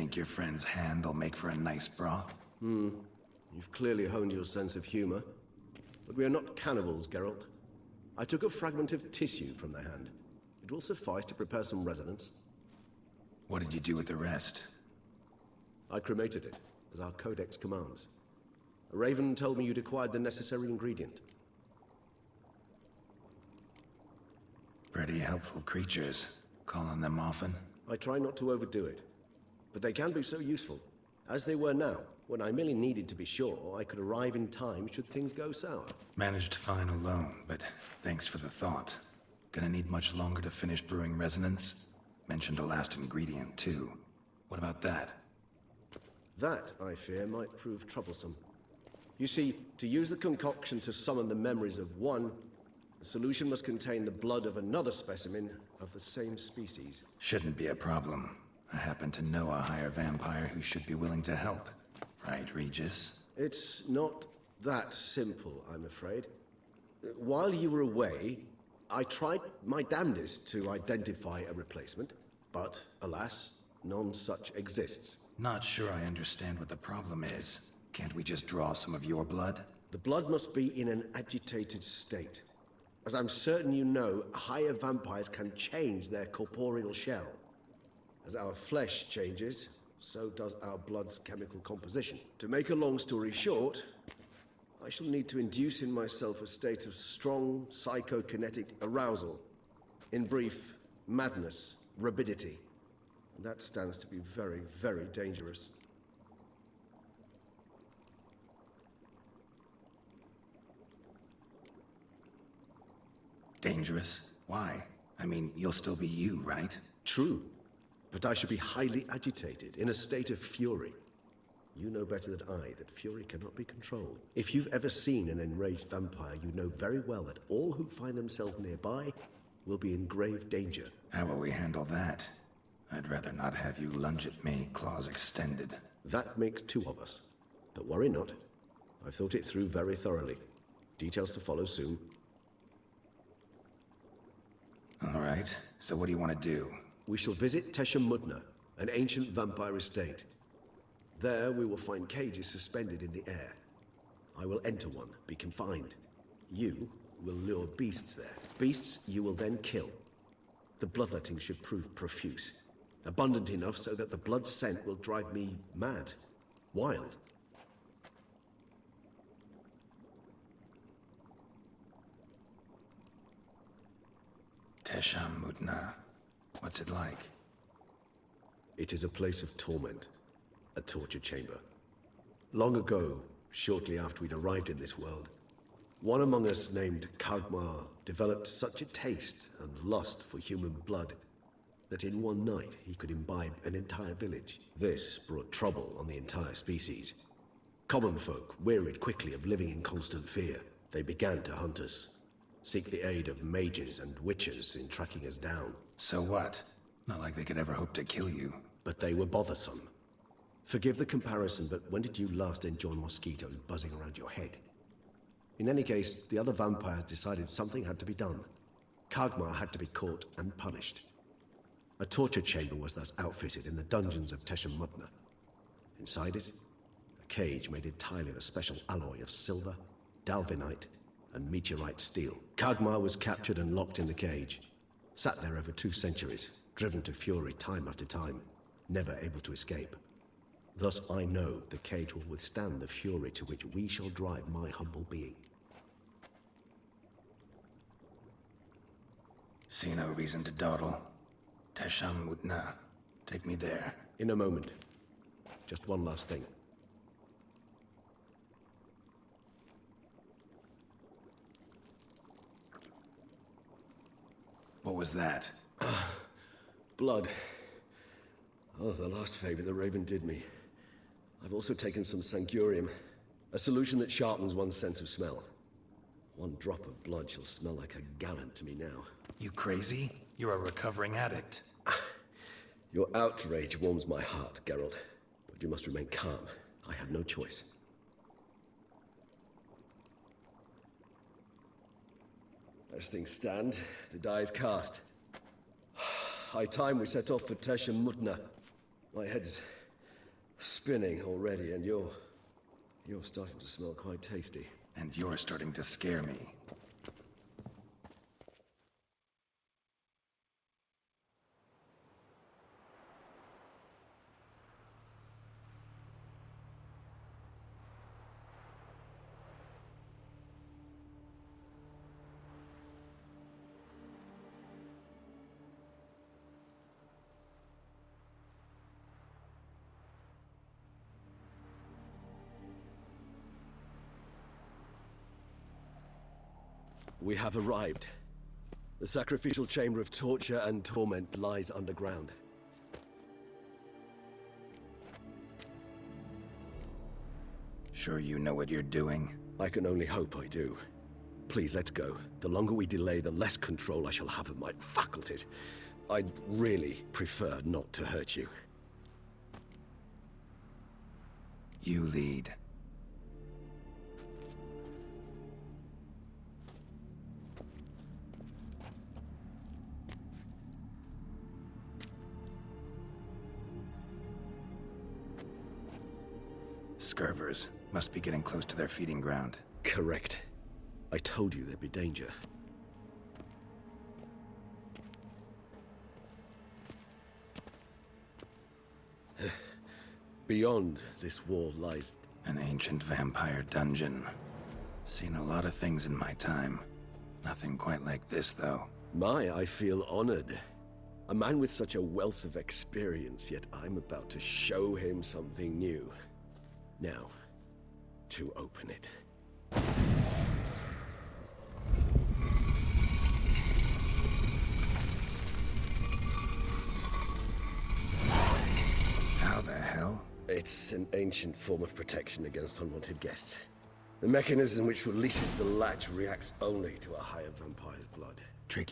think your friend's hand will make for a nice broth? You've clearly honed your sense of humor. But we are not cannibals, Geralt. I took a fragment of tissue from the hand. It will suffice to prepare some resonance. What did you do with the rest? I cremated it, as our codex commands. A raven told me you'd acquired the necessary ingredient. Pretty helpful creatures. Call on them often? I try not to overdo it, but they can be so useful. As they were now, when I merely needed to be sure I could arrive in time should things go sour. Managed fine alone, but thanks for the thought. Gonna need much longer to finish brewing resonance? Mentioned a last ingredient, too. What about that? That, I fear, might prove troublesome. You see, to use the concoction to summon the memories of one, the solution must contain the blood of another specimen of the same species. Shouldn't be a problem. I happen to know a higher vampire who should be willing to help. Right, Regis? It's not that simple, I'm afraid. While you were away, I tried my damnedest to identify a replacement, but alas, none such exists. Not sure I understand what the problem is. Can't we just draw some of your blood? The blood must be in an agitated state. As I'm certain you know, higher vampires can change their corporeal shell. As our flesh changes, so does our blood's chemical composition. To make a long story short, I shall need to induce in myself a state of strong psychokinetic arousal. In brief, madness, rabidity. And that stands to be very, very dangerous. Dangerous? Why? I mean, you'll still be you, right? True. But I should be highly agitated, in a state of fury. You know better than I that fury cannot be controlled. If you've ever seen an enraged vampire, you know very well that all who find themselves nearby will be in grave danger. How will we handle that? I'd rather not have you lunge at me, claws extended. That makes two of us. But worry not. I've thought it through very thoroughly. Details to follow soon. All right, so what do you want to do? We shall visit Tesha Mudna, an ancient vampire estate. There we will find cages suspended in the air. I will enter one, be confined. You will lure beasts there. Beasts you will then kill. The bloodletting should prove profuse. Abundant enough so that the blood scent will drive me mad. Wild. Tesha Mudna. What's it like? It is a place of torment. A torture chamber. Long ago, shortly after we'd arrived in this world, one among us named Kagmar developed such a taste and lust for human blood that in one night he could imbibe an entire village. This brought trouble on the entire species. Common folk wearied quickly of living in constant fear. They began to hunt us, seek the aid of mages and witches in tracking us down. So what? Not like they could ever hope to kill you. But they were bothersome. Forgive the comparison, but when did you last enjoy mosquitoes buzzing around your head? In any case, the other vampires decided something had to be done. Kagmar had to be caught and punished. A torture chamber was thus outfitted in the dungeons of Tesha Mudna. Inside it, a cage made entirely of a special alloy of silver, dalvinite, and meteorite steel. Kagmar was captured and locked in the cage. Sat there over 2 centuries, driven to fury time after time, never able to escape. Thus I know the cage will withstand the fury to which we shall drive my humble being. See no reason to dawdle. Tesha Mudna. Take me there. In a moment. Just one last thing. What was that? Blood. Oh, the last favor the Raven did me. I've also taken some Sancurium, a solution that sharpens one's sense of smell. One drop of blood shall smell like a gallon to me now. You crazy? You're a recovering addict. Your outrage warms my heart, Geralt. But you must remain calm. I have no choice. As things stand, the die is cast. High time we set off for Tesha Mudna. My head's Spinning already, and you're starting to smell quite tasty. And you're starting to scare me. We have arrived. The sacrificial chamber of torture and torment lies underground. Sure you know what you're doing? I can only hope I do. Please, let's go. The longer we delay, the less control I shall have of my faculties. I'd really prefer not to hurt you. You lead. Scurvers must be getting close to their feeding ground. Correct. I told you there'd be danger. Beyond this wall lies... An ancient vampire dungeon. Seen a lot of things in my time. Nothing quite like this, though. I feel honored. A man with such a wealth of experience, yet I'm about to show him something new. Now, to open it. How the hell? It's an ancient form of protection against unwanted guests. The mechanism which releases the latch reacts only to a higher vampire's blood.